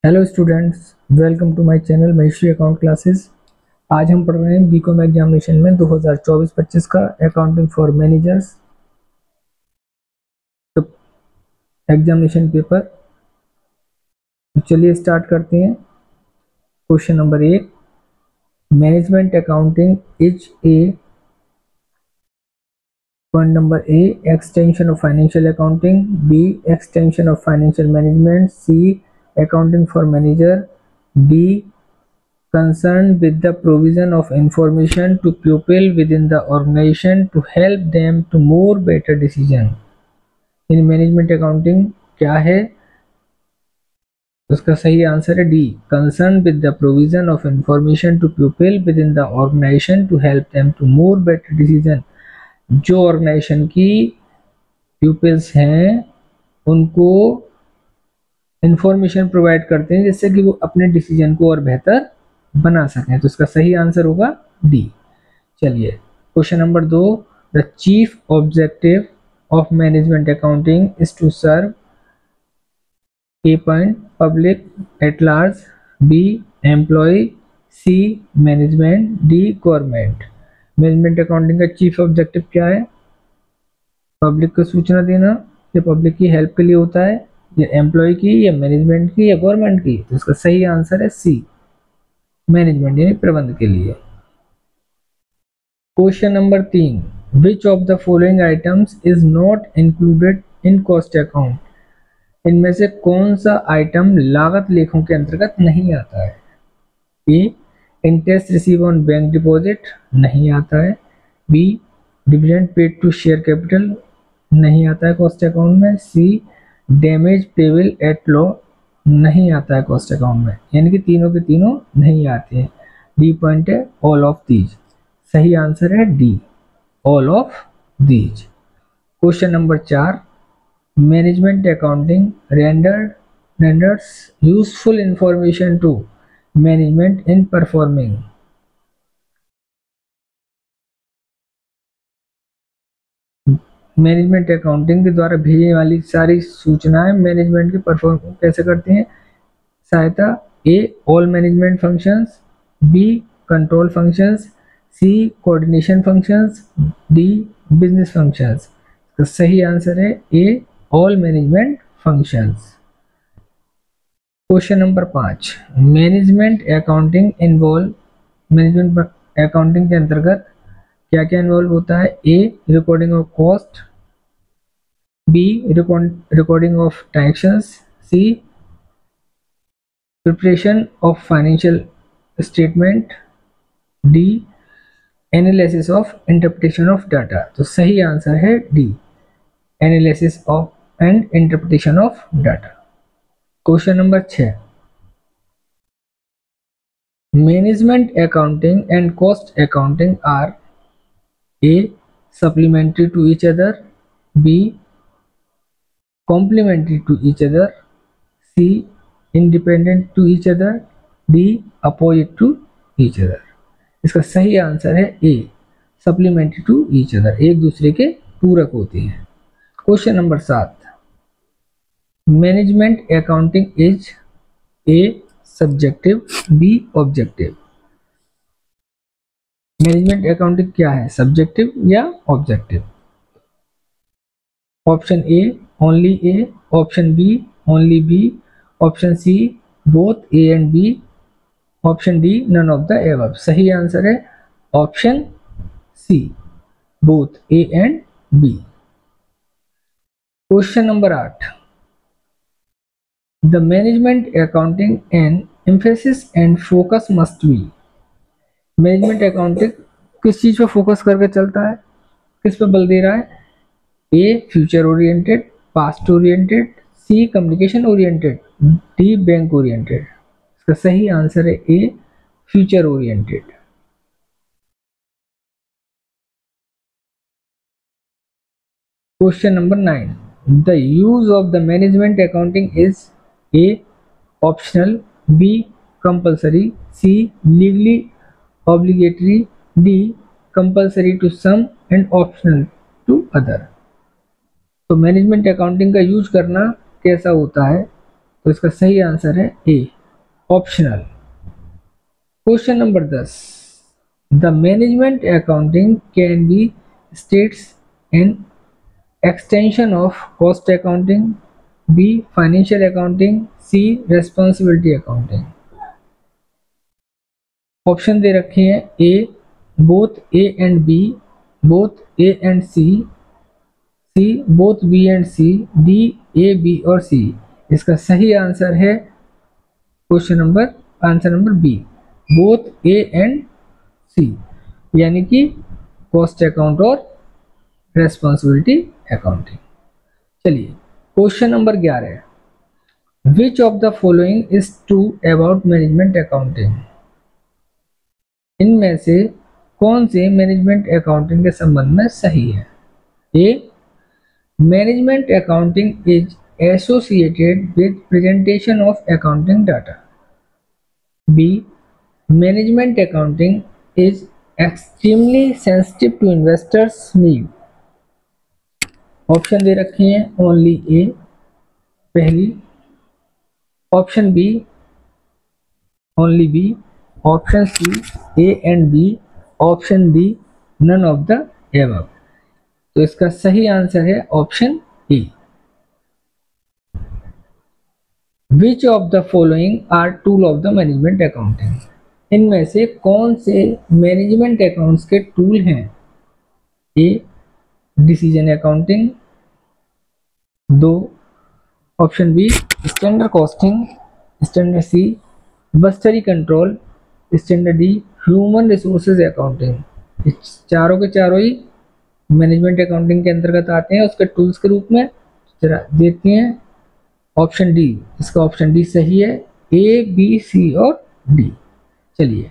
Hello students, welcome to my channel Maheshwari account classes. आज हम पढ़ रहे हैं बीकॉम एग्जामिनेशन में 2024-25 का accounting for managers examination paper. तो चलिए स्टार्ट करते हैं। Question number 1, management accounting is A point number a extension of financial accounting, B extension of financial management, C accounting for manager, D concerned with the provision of information to pupil within the organization to help them to more better decision in management accounting क्या है? उसका सही answer है D, concerned with the provision of information to pupil within the organization to help them to more better decision। जो organisation की pupils हैं उनको information provide करते हैं जिससे कि वो अपने डिसीजन को और बेहतर बना सकें। तो इसका सही आंसर होगा डी। चलिए question number 2, the chief objective of management accounting is to serve A point public at large, B employ, C management, D government. Management accounting का चीफ ऑब्जेक्टिव क्या है? पब्लिक को सूचना देना, या पब्लिक की हेल्प के लिए होता है, या एम्प्लॉय की, या मैनेजमेंट की, या गवर्नमेंट की। तो इसका सही आंसर है सी, मैनेजमेंट यानी प्रबंध के लिए। Question number 3, which of the following items is not included in cost account. इनमें से कौन सा आइटम लागत लेखों के अंतर्गत नहीं आता है? A interest receive on bank deposit नहीं आता है, B dividend paid to share capital नहीं आता है कॉस्ट अकाउंट में, C damage payable at law नहीं आता है कॉस्ट अकाउंट में। यानी कि तीनों के तीनों नहीं आते हैं। डी पॉइंट है ऑल ऑफ दीज। सही आंसर है D, all of these. Question number 4, management accounting renders useful information to management in performing. Management accounting के द्वारा भेजने वाली सारी सूचनाएं मैनेजमेंट के परफॉर्म कैसे करते हैं सहायता? A all management functions, B control functions, C coordination functions, D business functions. तो सही आंसर है A all management functions. Question number 5, management accounting involve, management accounting के अंतर्गत क्या क्या इन्वॉल्व होता है? A recording of cost, B recording of transactions, C preparation of financial statement, D analysis of interpretation of data. तो सही answer है D, analysis of and interpretation of data. Question number 6, management accounting and cost accounting are a supplementary to each other, B complementary to each other, C independent to each other, D opposite to each other। इसका सही answer है a supplementary to each other, एक दूसरे के पूरक होते हैं। Question number 7, management accounting is A subjective, B objective. Management accounting क्या है, सब्जेक्टिव या objective? Option A only A, option B only B, option C both A and B, option D none of the above. सही answer है option C, both A and B. Question number 8, the management accounting and emphasis and focus must be. Management accounting किस चीज पर focus करके चलता है, किस पर बल दे रहा है? A future oriented, past oriented, C communication oriented, D bank oriented. इसका सही आंसर है A future oriented. Question number 9, the use of the management accounting is A optional, B compulsory, C legally obligatory, D compulsory to some and optional to other। तो management accounting का use करना कैसा होता है? तो इसका सही आंसर है A, optional. Question number 10, the management accounting can be states an extension of cost accounting, B financial accounting, C responsibility accounting. Option दे रखे हैं A both A and B, both A and C, C both B and C, D A B और C. इसका सही answer है answer number B, both A and सी, यानी कि cost account और रेस्पॉन्सिबिलिटी अकाउंटिंग। चलिए question number 11, which of the following is true about management accounting. इनमें से कौन से मैनेजमेंट अकाउंटिंग के संबंध में सही है। A, management accounting is associated with presentation of accounting data. B, management accounting is extremely sensitive to investors need. Option दे रखे हैं ओनली ए पहली, option B only B, option C A and B, option D none of the above. तो इसका सही answer है option A. Which of the following are tool of the management accounting. इनमें से कौन से मैनेजमेंट अकाउंट्स के टूल हैं। ए, डिसीजन अकाउंटिंग, दो, option B standard costing, standard C budgetary control, standard D human resources accounting. इस चारों के चारों ही मैनेजमेंट अकाउंटिंग के अंतर्गत आते हैं उसके टूल्स के रूप में। जरा देखते हैं ऑप्शन डी, इसका ऑप्शन डी सही है, ए बी सी और डी। चलिए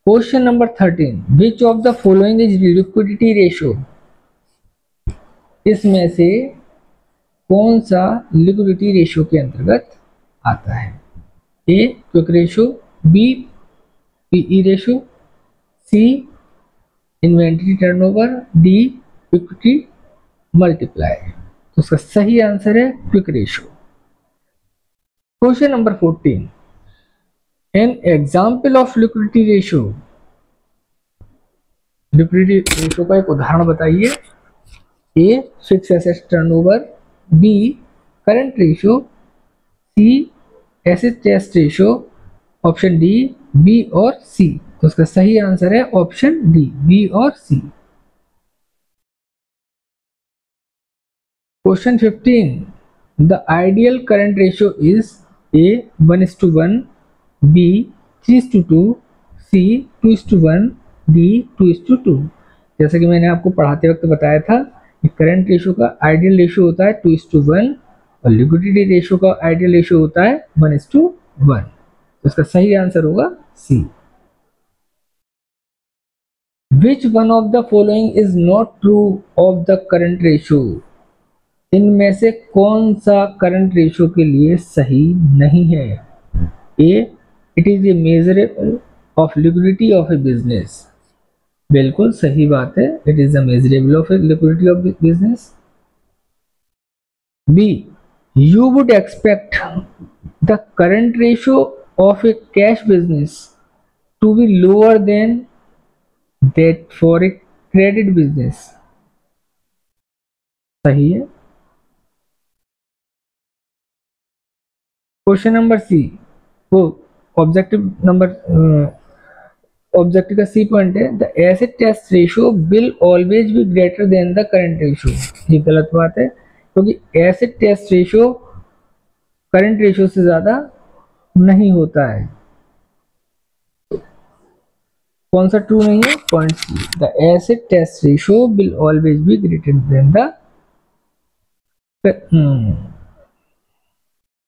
question number 13, which of the following is liquidity ratio. इसमें से कौन सा लिक्विडिटी रेशियो के अंतर्गत आता है। A, quick ratio, B PE ratio, C inventory turnover, D equity multiply. तो उसका सही आंसर है quick ratio. Question number 14, an example of liquidity ratio. Liquidity ratio का एक उदाहरण बताइए। A, fix asset turnover, B current ratio, C asset test ratio, option D B और C. तो उसका सही आंसर है ऑप्शन डी, बी और C. Question 15, the ideal current ratio is A 1:1, B 3:2, C 2:1, D 2:2। जैसे कि मैंने आपको पढ़ाते वक्त बताया था कि करंट रेशियो का आइडियल रेशियो होता है 2:1 और लिक्विडिटी रेशियो का आइडियल रेशियो होता है 1:1। तो इसका सही आंसर होगा सी। Which one of the following is not true of the current ratio? इनमें से कौन सा करंट रेशियो के लिए सही नहीं है। A, it is a measurable of liquidity of a business. बिल्कुल सही बात है, it is a measurable of a liquidity of business. B, you would expect the current ratio of a cash business to be lower than that for a credit business। सही है। Question number C, वो objective का C point है, the asset test ratio will always be greater than the current ratio. ये गलत बात है क्योंकि asset test ratio current ratio से ज्यादा नहीं होता है। कौन सा ट्रू नहीं है, point C, the asset test ratio will always be greater than the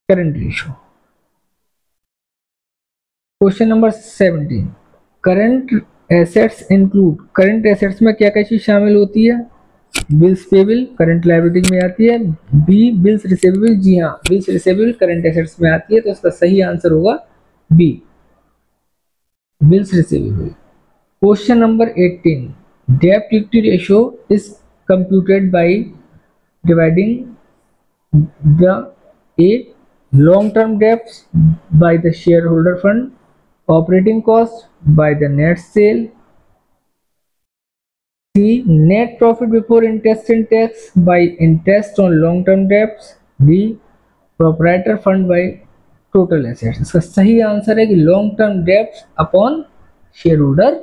current ratio. Question number 17, current assets include. Current assets में क्या क्या चीज शामिल होती है। बिल्स पेबल करंट लायबिलिटी में आती है, बी बिल्स रिसीवेबल, जी हाँ बिल्स रिसीवेबल करंट एसेट्स में आती है। तो इसका सही आंसर होगा B, bills receivable. Question number 18, debt equity ratio is computed by dividing the A long term debts by the shareholder fund, operating cost by the net sale, C. Net profit before interest and tax by interest on long term debts, D. Proprietor fund by total assets। इसका सही answer है कि long term debts upon share holder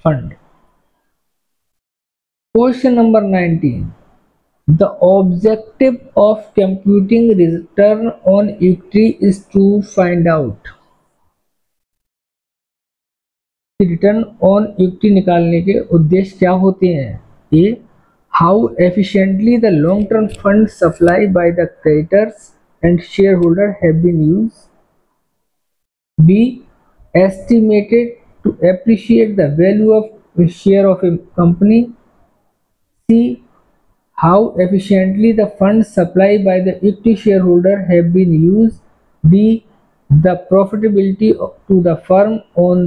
fund. Question number 19, the objective of computing return on equity is to find out। Return on equity निकालने के उद्देश्य क्या होते हैं? A, how efficiently the long term fund supply by the creditors and share holder have been used, B, estimated to appreciate the value of share of a company, C, how efficiently the funds supplied by the equity shareholder have been used, D, the profitability to the firm on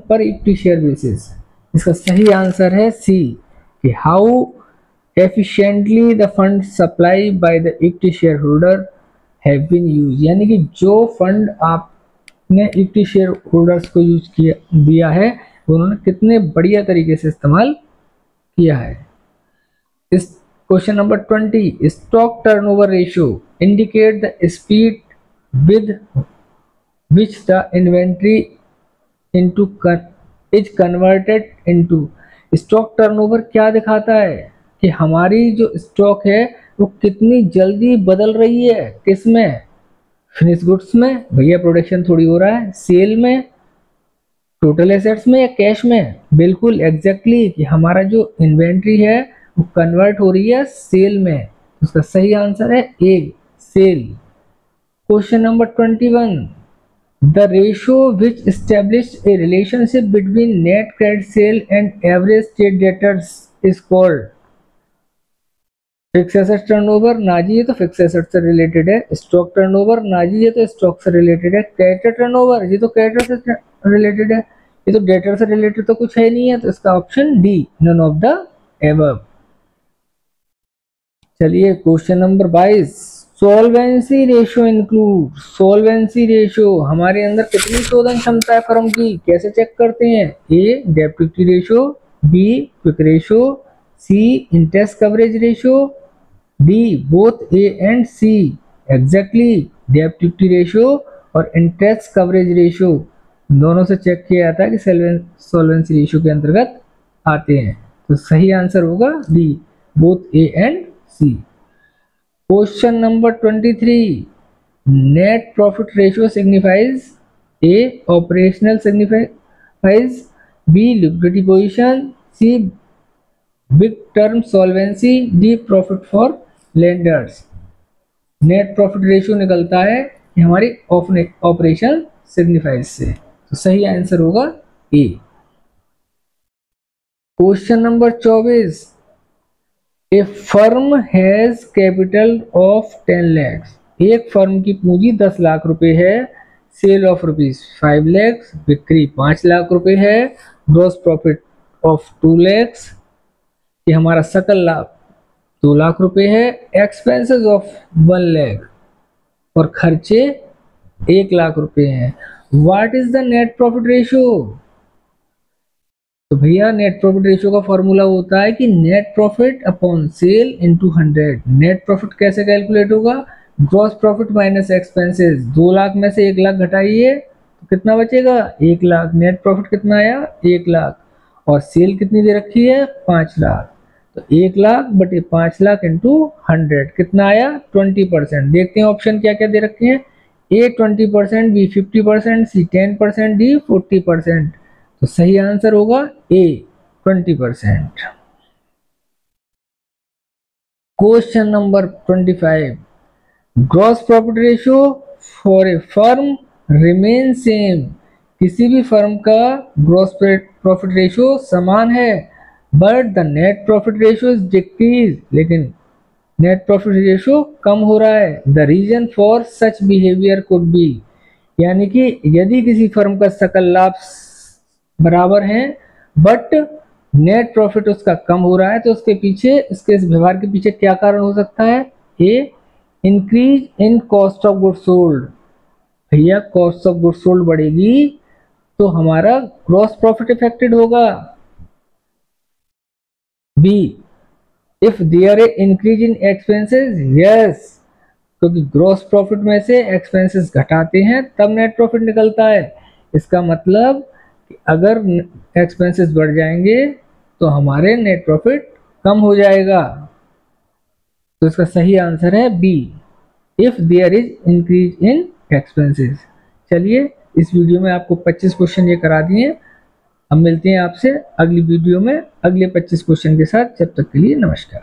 per equity share basis। इसका सही answer है सी कि how efficiently the funds supplied by the equity shareholder have been used, यानी कि जो fund आपने equity share holders को use दिया है उन्होंने कितने बढ़िया तरीके से इस्तेमाल किया है। इस question number 20, stock turnover ratio indicate the speed with which the inventory into is converted into. Stock turnover क्या दिखाता है कि हमारी जो स्टॉक है वो कितनी जल्दी बदल रही है, किसमें? फिनिश गुड्स में, भैया प्रोडक्शन थोड़ी हो रहा है, सेल में, टोटल एसेट्स में या कैश में? बिल्कुल एग्जैक्टली कि हमारा जो इन्वेंट्री है वो कन्वर्ट हो रही है सेल में। उसका सही आंसर है A, sale. Question number 21, the ratio which establish a relationship between net credit sale and average trade debtors is called. Fix asset turnover, ना जी ये तो फिक्स एसेट से रिलेटेड है। स्टॉक टर्नओवर, ना जी ये तो स्टॉक से रिलेटेड है। क्रेडिटर टर्नओवर, ये तो क्रेडिटर से रिलेटेड है। ये तो डेटर से रिलेटेड तो कुछ है नहीं है, तो इसका option D, none of the above. चलिए question number 22, solvency ratio include. Solvency ratio हमारे अंदर कितनी शोधन क्षमता है फर्म की, कैसे चेक करते हैं? ए, डेब्ट equity ratio, B, quick ratio, C, interest coverage ratio, D, both A and C. Exactly डेब्ट इक्विटी रेशियो और इंटरेस्ट कवरेज रेशियो दोनों से चेक किया जाता है कि सोल्वेंसी रेशियो के अंतर्गत आते हैं। तो सही आंसर होगा D, both A and C. Question number 23, net profit ratio signifies A, operational signifies, B, liquidity position, C, big term solvency, D, profit for lenders. Net profit ratio निकलता है कि हमारी ऑपरेशन सिग्निफाइज से, तो सही answer होगा A. Question number 24, a firm has capital of 10 lakhs। एक firm की पूंजी 10 लाख रुपए है, सेल ऑफ रुपीज 5 lakhs, बिक्री 5 लाख रुपए है, ग्रॉस प्रॉफिट ऑफ 2 lakhs, ये हमारा सकल लाभ 2 लाख रुपए है, एक्सपेंसेस ऑफ 1 lakh और खर्चे 1 लाख रुपए हैं। What is the net profit ratio? तो भैया नेट प्रॉफिट रेशियो का फॉर्मूला होता है कि net profit upon sale into 100। Net profit कैसे कैलकुलेट होगा? Gross profit minus expenses. 2 lakh में से 1 लाख घटाइए तो कितना बचेगा? 1 लाख। नेट प्रॉफिट कितना आया? 1 लाख। और सेल कितनी दे रखी है? 5 लाख। तो 1 लाख बटे 5 लाख इंटू 100 कितना आया? 20%। देखते हैं ऑप्शन क्या क्या दे रखे हैं। A 20%, B 50%, C 10%, D 40%। तो सही आंसर होगा A 20%। Question number 25, gross profit ratio for a firm remain same. किसी भी फर्म का ग्रॉस प्रॉफिट रेशियो समान है, but the net profit ratio is decrease, लेकिन नेट प्रॉफिट रेशियो कम हो रहा है। The reason for such behaviour could be, यानी कि यदि किसी फर्म का सकल लाभ बराबर है बट नेट प्रॉफिट उसका कम हो रहा है, तो उसके पीछे, इसके इस व्यवहार के पीछे क्या कारण हो सकता है? A, increase in cost of good sold, भैया कॉस्ट ऑफ गुड सोल्ड बढ़ेगी तो हमारा ग्रॉस प्रॉफिट इफेक्टेड होगा। B, if there a increase in expenses, yes, क्योंकि ग्रॉस प्रॉफिट में से एक्सपेंसेस घटाते हैं तब नेट प्रॉफिट निकलता है। इसका मतलब कि अगर एक्सपेंसेस बढ़ जाएंगे तो हमारे नेट प्रॉफिट कम हो जाएगा। तो इसका सही आंसर है B, if there is increase in expenses. चलिए इस वीडियो में आपको 25 क्वेश्चन ये करा दिए। अब मिलते हैं आपसे अगली वीडियो में अगले 25 क्वेश्चन के साथ। जब तक के लिए नमस्कार।